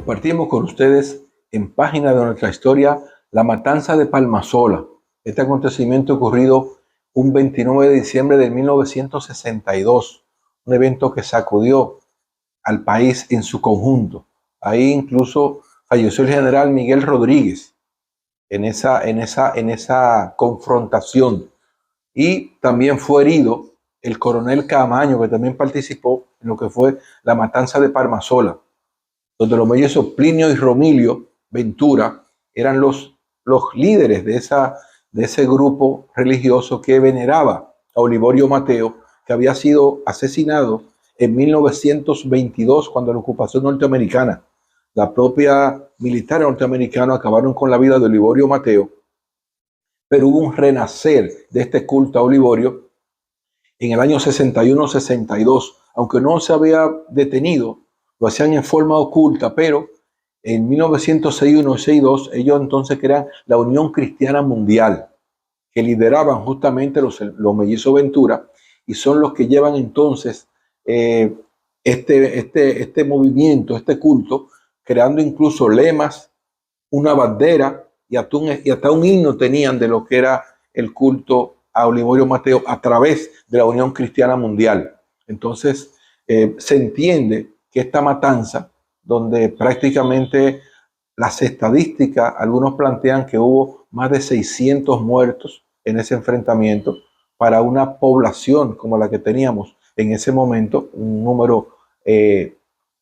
Compartimos con ustedes en página de nuestra historia la matanza de Palmasola. Este acontecimiento ocurrido un 29 de diciembre de 1962, un evento que sacudió al país en su conjunto. Ahí incluso falleció el general Miguel Rodríguez en esa confrontación, y también fue herido el coronel Camaño, que también participó en lo que fue la matanza de Palmasola, donde los mellizos Plinio y Romilio Ventura eran los líderes de ese grupo religioso que veneraba a Olivorio Mateo, que había sido asesinado en 1922 cuando la ocupación norteamericana, la propia militar norteamericana, acabaron con la vida de Olivorio Mateo, pero hubo un renacer de este culto a Olivorio en el año 61-62, aunque no se había detenido, lo hacían en forma oculta, pero en 1961 y 62 ellos entonces crean la Unión Cristiana Mundial, que lideraban justamente los mellizos Ventura, y son los que llevan entonces este movimiento, este culto, creando incluso lemas, una bandera y hasta un himno tenían de lo que era el culto a Olivorio Mateo a través de la Unión Cristiana Mundial. Entonces se entiende que esta matanza, donde prácticamente las estadísticas, algunos plantean que hubo más de 600 muertos en ese enfrentamiento, para una población como la que teníamos en ese momento, un número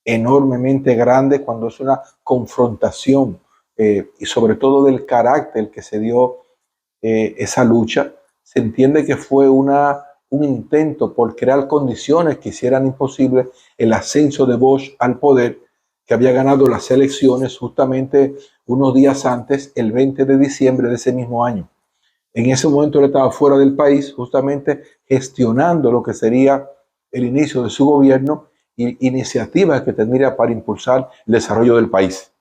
enormemente grande, cuando es una confrontación y sobre todo del carácter que se dio esa lucha, se entiende que fue un intento por crear condiciones que hicieran imposible el ascenso de Bosch al poder, que había ganado las elecciones justamente unos días antes, el 20 de diciembre de ese mismo año. En ese momento él estaba fuera del país, justamente gestionando lo que sería el inicio de su gobierno y iniciativas que tendría para impulsar el desarrollo del país.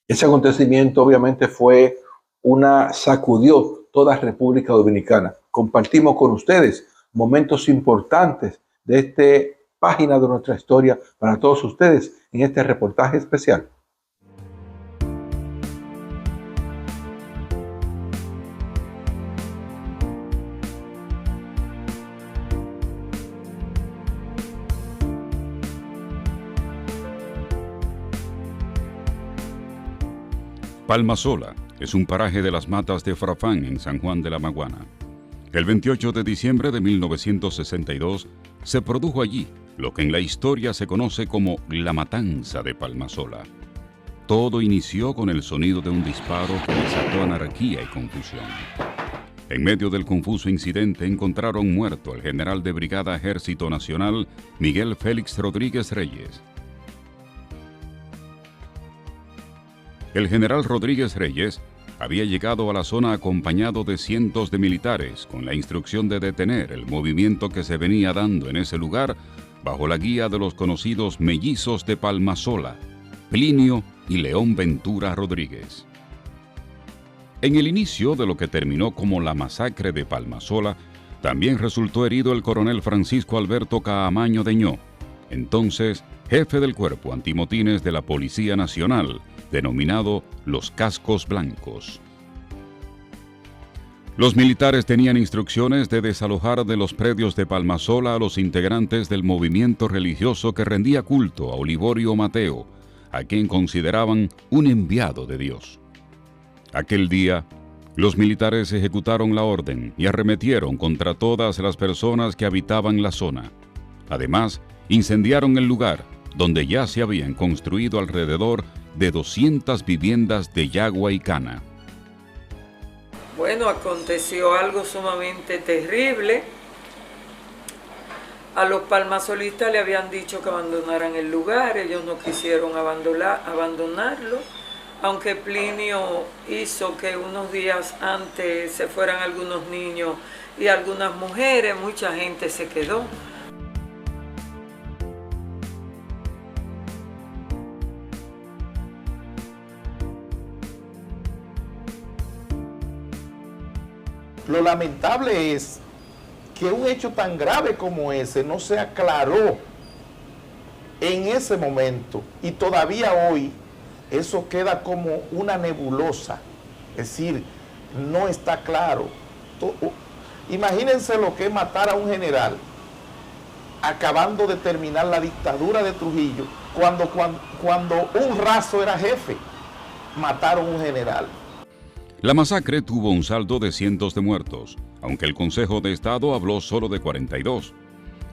Ese acontecimiento obviamente sacudió toda República Dominicana. Compartimos con ustedes momentos importantes de esta página de nuestra historia para todos ustedes en este reportaje especial. Palmasola es un paraje de las Matas de Farfán en San Juan de la Maguana. El 28 de diciembre de 1962 se produjo allí lo que en la historia se conoce como la matanza de Palmasola. Todo inició con el sonido de un disparo que desató anarquía y confusión. En medio del confuso incidente encontraron muerto al general de Brigada Ejército Nacional Miguel Félix Rodríguez Reyes. El general Rodríguez Reyes había llegado a la zona acompañado de cientos de militares con la instrucción de detener el movimiento que se venía dando en ese lugar bajo la guía de los conocidos mellizos de Palmasola, Plinio y León Ventura Rodríguez. En el inicio de lo que terminó como la masacre de Palmasola, también resultó herido el coronel Francisco Alberto Caamaño Deñó, entonces jefe del cuerpo antimotines de la Policía Nacional, denominado los Cascos Blancos. Los militares tenían instrucciones de desalojar de los predios de Palmasola a los integrantes del movimiento religioso que rendía culto a Olivorio Mateo, a quien consideraban un enviado de Dios. Aquel día, los militares ejecutaron la orden y arremetieron contra todas las personas que habitaban la zona. Además, incendiaron el lugar, donde ya se habían construido alrededor de 200 viviendas de yagua y cana. Bueno, aconteció algo sumamente terrible. A los palmasolistas le habían dicho que abandonaran el lugar, ellos no quisieron abandonarlo, aunque Plinio hizo que unos días antes se fueran algunos niños y algunas mujeres, mucha gente se quedó. Lo lamentable es que un hecho tan grave como ese no se aclaró en ese momento y todavía hoy eso queda como una nebulosa, es decir, no está claro. Imagínense lo que es matar a un general acabando de terminar la dictadura de Trujillo, cuando un raso era jefe, mataron a un general. La masacre tuvo un saldo de cientos de muertos, aunque el Consejo de Estado habló solo de 42.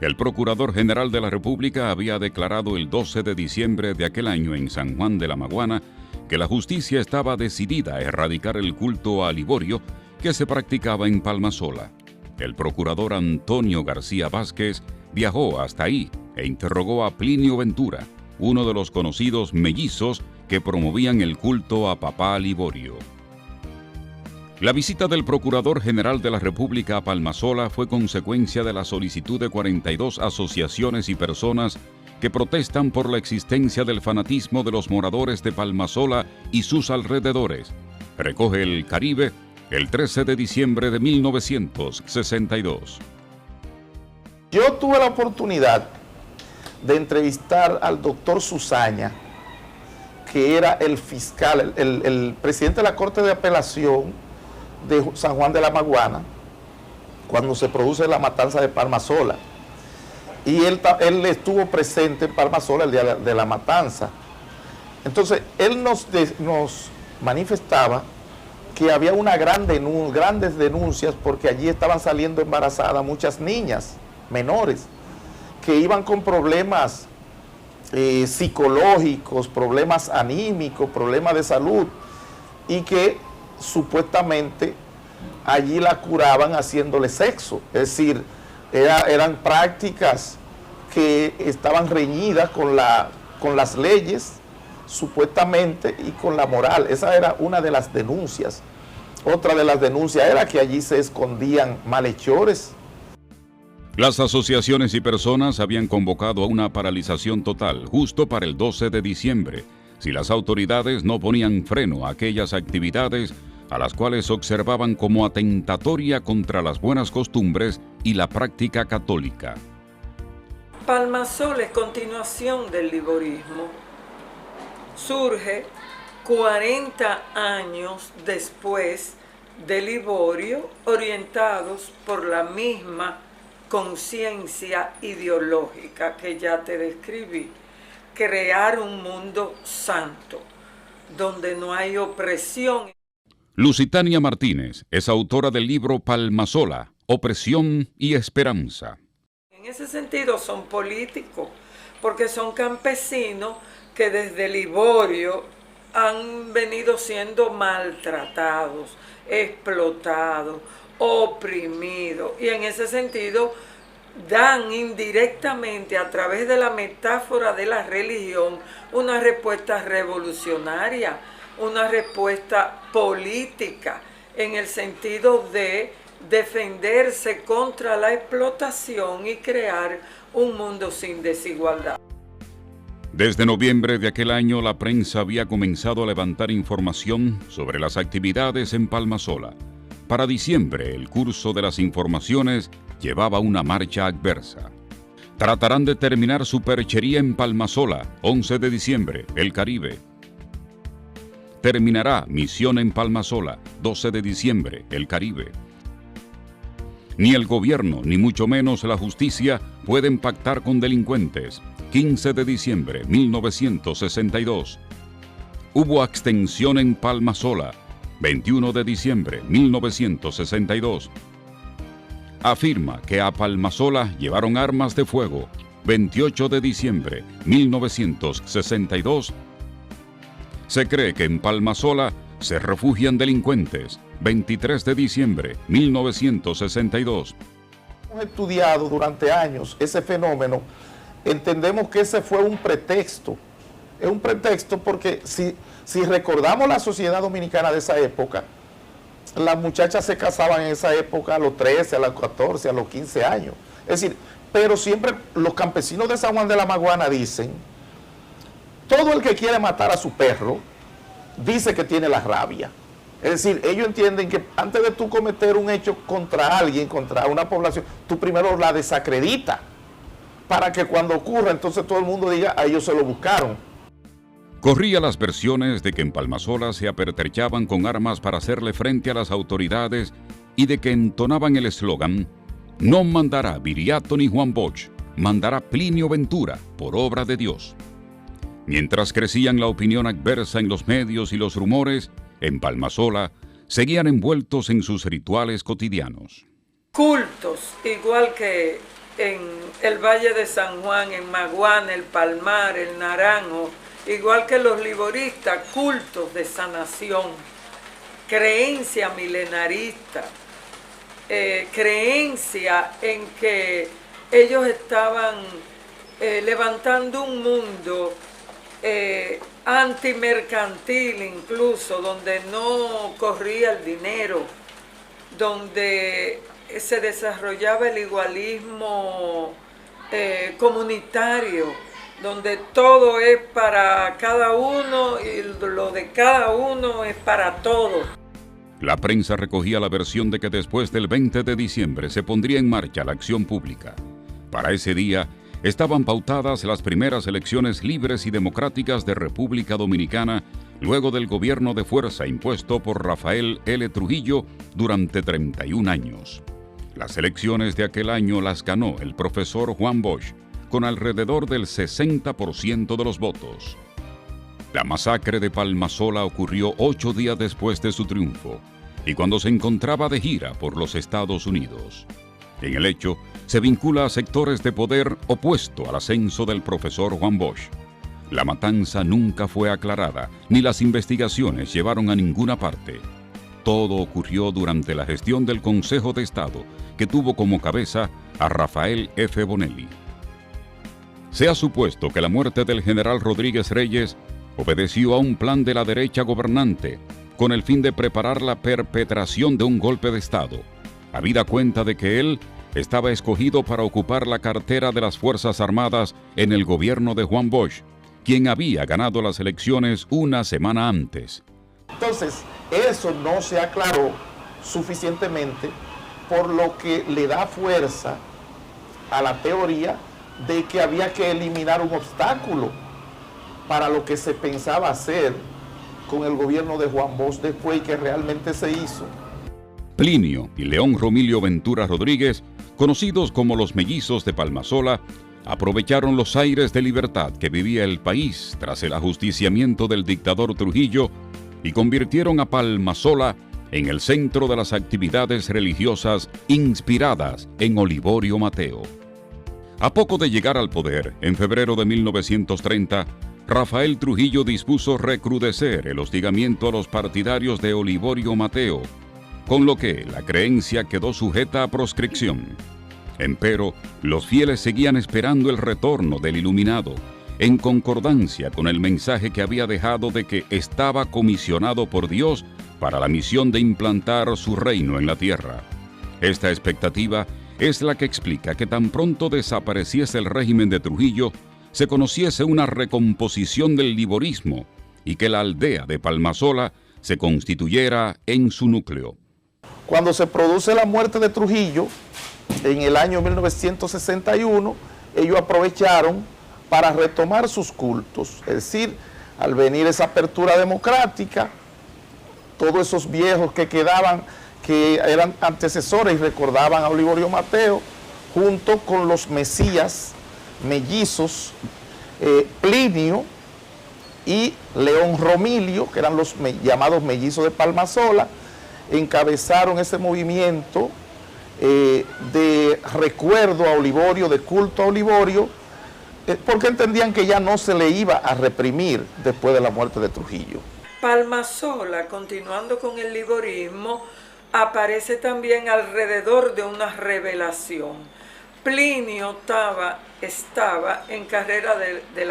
El Procurador General de la República había declarado el 12 de diciembre de aquel año en San Juan de la Maguana que la justicia estaba decidida a erradicar el culto a Liborio que se practicaba en Palmasola. El procurador Antonio García Vázquez viajó hasta ahí e interrogó a Plinio Ventura, uno de los conocidos mellizos que promovían el culto a Papá Liborio. La visita del Procurador General de la República a Palmasola fue consecuencia de la solicitud de 42 asociaciones y personas que protestan por la existencia del fanatismo de los moradores de Palmasola y sus alrededores. Recoge El Caribe el 13 de diciembre de 1962. Yo tuve la oportunidad de entrevistar al doctor Susaña, que era el fiscal, el presidente de la Corte de Apelación de San Juan de la Maguana, cuando se produce la matanza de Palmasola. Y él estuvo presente en Palmasola el día de la matanza. Entonces, él nos manifestaba que había grandes denuncias porque allí estaban saliendo embarazadas muchas niñas menores que iban con problemas psicológicos, problemas anímicos, problemas de salud, y que supuestamente allí la curaban haciéndole sexo. Es decir, eran prácticas que estaban reñidas con las leyes, supuestamente, y con la moral. Esa era una de las denuncias. Otra de las denuncias era que allí se escondían malhechores. Las asociaciones y personas habían convocado a una paralización total justo para el 12 de diciembre, si las autoridades no ponían freno a aquellas actividades a las cuales observaban como atentatoria contra las buenas costumbres y la práctica católica. Palmasola es continuación del liborismo. Surge 40 años después de Liborio, orientados por la misma conciencia ideológica que ya te describí: crear un mundo santo, donde no hay opresión. Lusitania Martínez es autora del libro Palmasola, Opresión y Esperanza. En ese sentido son políticos, porque son campesinos que desde Liborio han venido siendo maltratados, explotados, oprimidos, y en ese sentido dan indirectamente, a través de la metáfora de la religión, una respuesta revolucionaria, una respuesta política, en el sentido de defenderse contra la explotación y crear un mundo sin desigualdad. Desde noviembre de aquel año, la prensa había comenzado a levantar información sobre las actividades en Palmasola. Para diciembre, el curso de las informaciones llevaba una marcha adversa. Tratarán de terminar su perchería en Palmasola, 11 de diciembre, El Caribe. Terminará misión en Palmasola, 12 de diciembre, El Caribe. Ni el gobierno, ni mucho menos la justicia, pueden pactar con delincuentes. 15 de diciembre, 1962. Hubo abstención en Palmasola, 21 de diciembre, 1962. Afirma que a Palmasola llevaron armas de fuego, 28 de diciembre, 1962. Se cree que en Palmasola se refugian delincuentes, 23 de diciembre, 1962. Hemos estudiado durante años ese fenómeno. Entendemos que ese fue un pretexto. Es un pretexto porque si recordamos la sociedad dominicana de esa época, las muchachas se casaban en esa época a los 13, a los 14, a los 15 años. Es decir, pero siempre los campesinos de San Juan de la Maguana dicen, todo el que quiere matar a su perro, dice que tiene la rabia. Es decir, ellos entienden que antes de tú cometer un hecho contra alguien, contra una población, tú primero la desacreditas, para que cuando ocurra, entonces todo el mundo diga, a ellos se lo buscaron. Corría las versiones de que en Palmasola se apertrechaban con armas para hacerle frente a las autoridades y de que entonaban el eslogan: no mandará Viriato ni Juan Bosch, mandará Plinio Ventura, por obra de Dios. Mientras crecían la opinión adversa en los medios y los rumores, en Palmasola seguían envueltos en sus rituales cotidianos. Cultos, igual que en el Valle de San Juan, en Maguana, el Palmar, el Naranjo, igual que los liboristas, cultos de sanación, creencia milenarista, creencia en que ellos estaban levantando un mundo antimercantil incluso, donde no corría el dinero, donde se desarrollaba el igualismo comunitario, donde todo es para cada uno y lo de cada uno es para todos. La prensa recogía la versión de que después del 20 de diciembre se pondría en marcha la acción pública. Para ese día estaban pautadas las primeras elecciones libres y democráticas de República Dominicana, luego del gobierno de fuerza impuesto por Rafael L. Trujillo durante 31 años. Las elecciones de aquel año las ganó el profesor Juan Bosch, con alrededor del 60% de los votos. La masacre de Palmasola ocurrió 8 días después de su triunfo y cuando se encontraba de gira por los Estados Unidos. En el hecho, se vincula a sectores de poder opuesto al ascenso del profesor Juan Bosch. La matanza nunca fue aclarada, ni las investigaciones llevaron a ninguna parte. Todo ocurrió durante la gestión del Consejo de Estado, que tuvo como cabeza a Rafael F. Bonelli. Se ha supuesto que la muerte del general Rodríguez Reyes obedeció a un plan de la derecha gobernante con el fin de preparar la perpetración de un golpe de Estado, habida cuenta de que él estaba escogido para ocupar la cartera de las Fuerzas Armadas en el gobierno de Juan Bosch, quien había ganado las elecciones una semana antes. Entonces, eso no se aclaró suficientemente, por lo que le da fuerza a la teoría de que había que eliminar un obstáculo para lo que se pensaba hacer con el gobierno de Juan Bosch después y que realmente se hizo. Plinio y León Romilio Ventura Rodríguez, conocidos como los mellizos de Palmasola, aprovecharon los aires de libertad que vivía el país tras el ajusticiamiento del dictador Trujillo y convirtieron a Palmasola en el centro de las actividades religiosas inspiradas en Olivorio Mateo. A poco de llegar al poder, en febrero de 1930, Rafael Trujillo dispuso recrudecer el hostigamiento a los partidarios de Olivorio Mateo, con lo que la creencia quedó sujeta a proscripción. Empero, los fieles seguían esperando el retorno del iluminado, en concordancia con el mensaje que había dejado de que estaba comisionado por Dios para la misión de implantar su reino en la tierra. Esta expectativa es la que explica que tan pronto desapareciese el régimen de Trujillo, se conociese una recomposición del liborismo y que la aldea de Palmasola se constituyera en su núcleo. Cuando se produce la muerte de Trujillo, en el año 1961, ellos aprovecharon para retomar sus cultos. Es decir, al venir esa apertura democrática, todos esos viejos que quedaban, que eran antecesores y recordaban a Olivorio Mateo, junto con los mesías mellizos, Plinio y León Romilio, que eran los llamados mellizos de Palmasola, encabezaron ese movimiento de recuerdo a Olivorio, de culto a Olivorio, porque entendían que ya no se le iba a reprimir después de la muerte de Trujillo. Palmasola, continuando con el liborismo, aparece también alrededor de una revelación. Plinio estaba en carrera de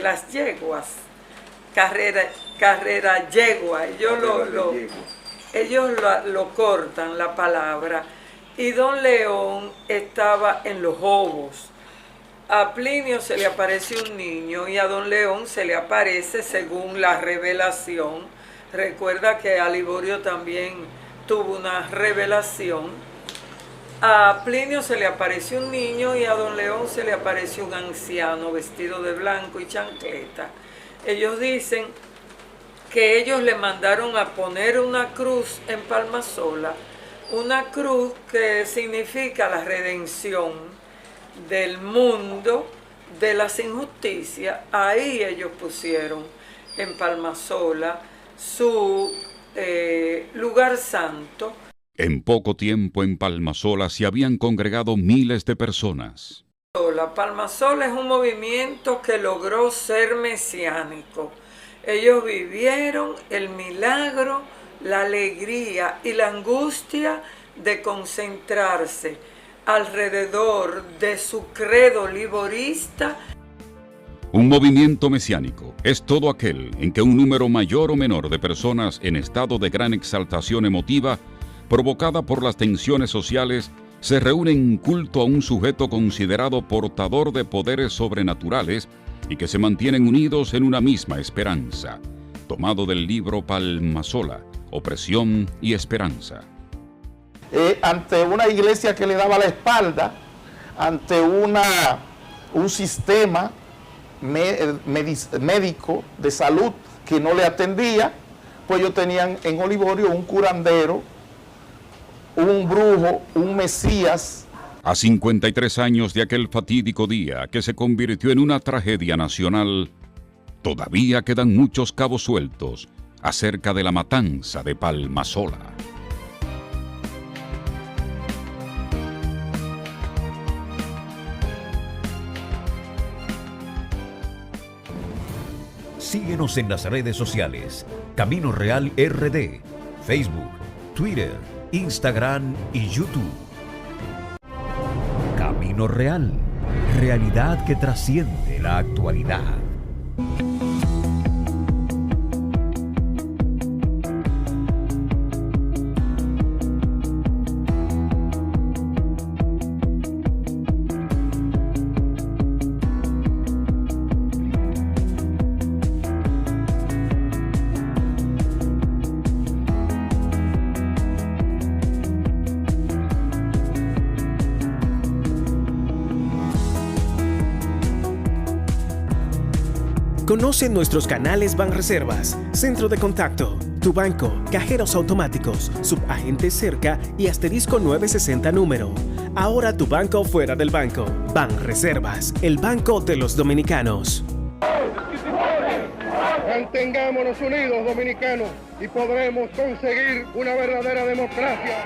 las yeguas, carrera yegua, ellos lo cortan la palabra, y don León estaba en los hobos. A Plinio se le aparece un niño y a don León se le aparece según la revelación. Recuerda que a Liborio también tuvo una revelación. A Plinio se le apareció un niño y a don León se le apareció un anciano vestido de blanco y chancleta. Ellos dicen que ellos le mandaron a poner una cruz en Palmasola, una cruz que significa la redención del mundo de las injusticias. Ahí ellos pusieron en Palmasola su lugar santo. En poco tiempo en Palmasola se habían congregado miles de personas. Palmasola es un movimiento que logró ser mesiánico. Ellos vivieron el milagro, la alegría y la angustia de concentrarse alrededor de su credo liborista. Un movimiento mesiánico es todo aquel en que un número mayor o menor de personas en estado de gran exaltación emotiva, provocada por las tensiones sociales, se reúnen en culto a un sujeto considerado portador de poderes sobrenaturales y que se mantienen unidos en una misma esperanza. Tomado del libro Palmasola, Opresión y Esperanza. Ante una iglesia que le daba la espalda, ante un sistema médico de salud que no le atendía, pues ellos tenían en Olivorio un curandero, un brujo, un mesías. A 53 años de aquel fatídico día que se convirtió en una tragedia nacional, todavía quedan muchos cabos sueltos acerca de la matanza de Palmasola. Síguenos en las redes sociales. Camino Real RD, Facebook, Twitter, Instagram y YouTube. Camino Real, realidad que trasciende la actualidad. Conoce nuestros canales Banreservas, Centro de Contacto, Tu Banco, Cajeros Automáticos, Subagentes Cerca y Asterisco 960 número. Ahora tu banco fuera del banco. Banreservas, el banco de los dominicanos. Mantengámonos unidos, dominicanos, y podremos conseguir una verdadera democracia.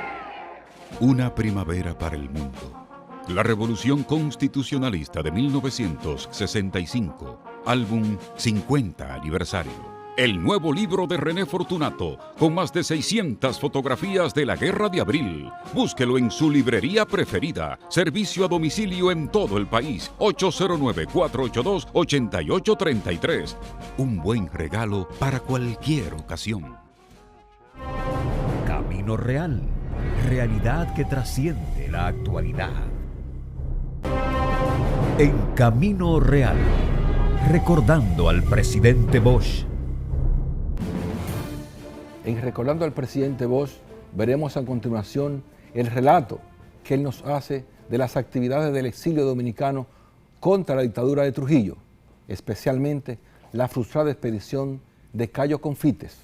Una primavera para el mundo. La Revolución Constitucionalista de 1965. Álbum 50 aniversario. El nuevo libro de René Fortunato, con más de 600 fotografías de la Guerra de Abril. Búsquelo en su librería preferida. Servicio a domicilio en todo el país. 809-482-8833. Un buen regalo para cualquier ocasión. Camino Real, realidad que trasciende la actualidad. En Camino Real, recordando al presidente Bosch. En Recordando al presidente Bosch veremos a continuación el relato que él nos hace de las actividades del exilio dominicano contra la dictadura de Trujillo, especialmente la frustrada expedición de Cayo Confites,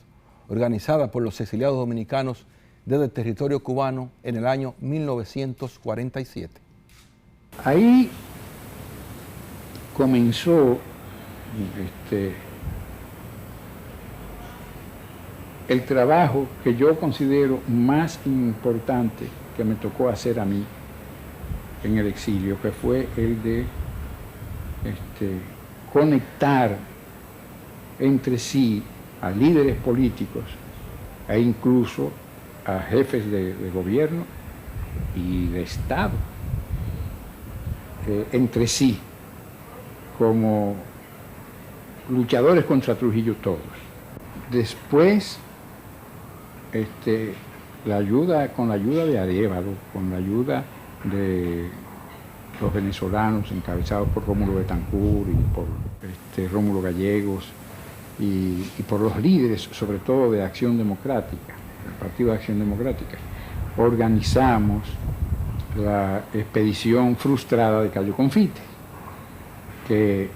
organizada por los exiliados dominicanos desde el territorio cubano en el año 1947. Ahí comenzó el trabajo que yo considero más importante que me tocó hacer a mí en el exilio, que fue el de conectar entre sí a líderes políticos e incluso a jefes de gobierno y de Estado, entre sí, como luchadores contra Trujillo todos. Después, con la ayuda de Arévalo, con la ayuda de los venezolanos encabezados por Rómulo Betancourt y por Rómulo Gallegos y por los líderes, sobre todo de Acción Democrática, el Partido de Acción Democrática, organizamos la expedición frustrada de Cayo Confites, que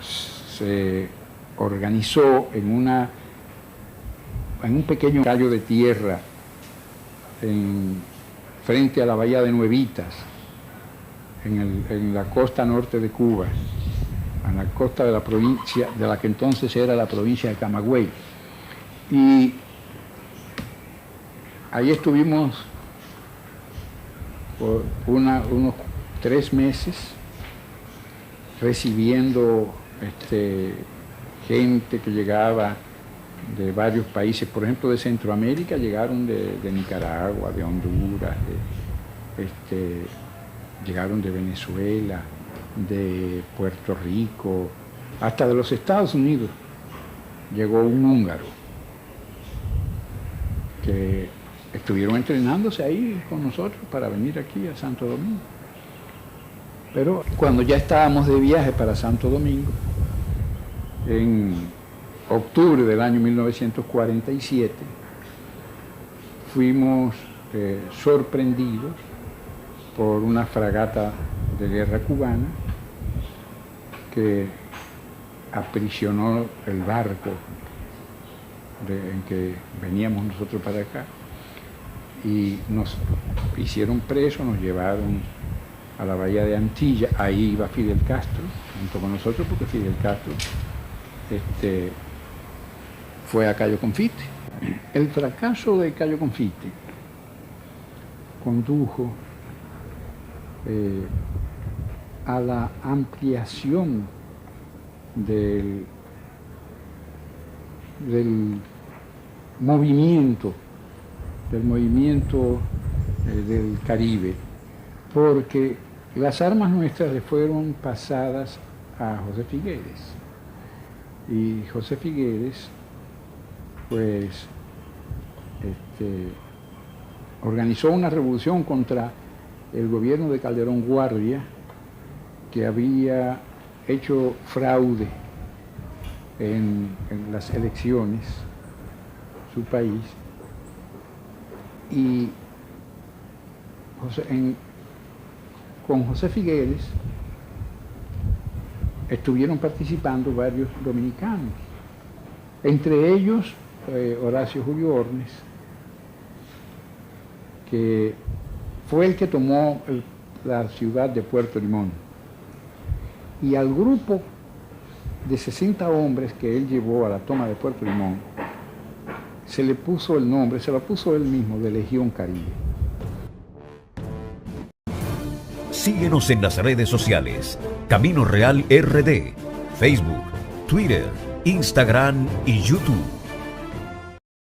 se organizó en un pequeño callo de tierra frente a la bahía de Nuevitas, en la costa norte de Cuba, en la costa de la provincia, de la que entonces era la provincia de Camagüey. Y ahí estuvimos por unos 3 meses recibiendo gente que llegaba de varios países, por ejemplo de Centroamérica, llegaron de Nicaragua, de Honduras, llegaron de Venezuela, de Puerto Rico, hasta de los Estados Unidos. Llegó un húngaro que estuvieron entrenándose ahí con nosotros para venir aquí a Santo Domingo. Pero cuando ya estábamos de viaje para Santo Domingo, en octubre del año 1947, fuimos sorprendidos por una fragata de guerra cubana que aprisionó el barco en que veníamos nosotros para acá y nos hicieron presos, nos llevaron a la bahía de Antilla. Ahí iba Fidel Castro junto con nosotros, porque Fidel Castro fue a Cayo Confite. El fracaso de Cayo Confite condujo a la ampliación del movimiento del Caribe, porque las armas nuestras le fueron pasadas a José Figueres, y José Figueres pues organizó una revolución contra el gobierno de Calderón Guardia, que había hecho fraude en las elecciones de su país, y con José Figueres estuvieron participando varios dominicanos, entre ellos Horacio Julio Ornes, que fue el que tomó la ciudad de Puerto Limón, y al grupo de 60 hombres que él llevó a la toma de Puerto Limón se le puso el nombre, se lo puso él mismo, de Legión Caribe. Síguenos en las redes sociales, Camino Real RD, Facebook, Twitter, Instagram y YouTube.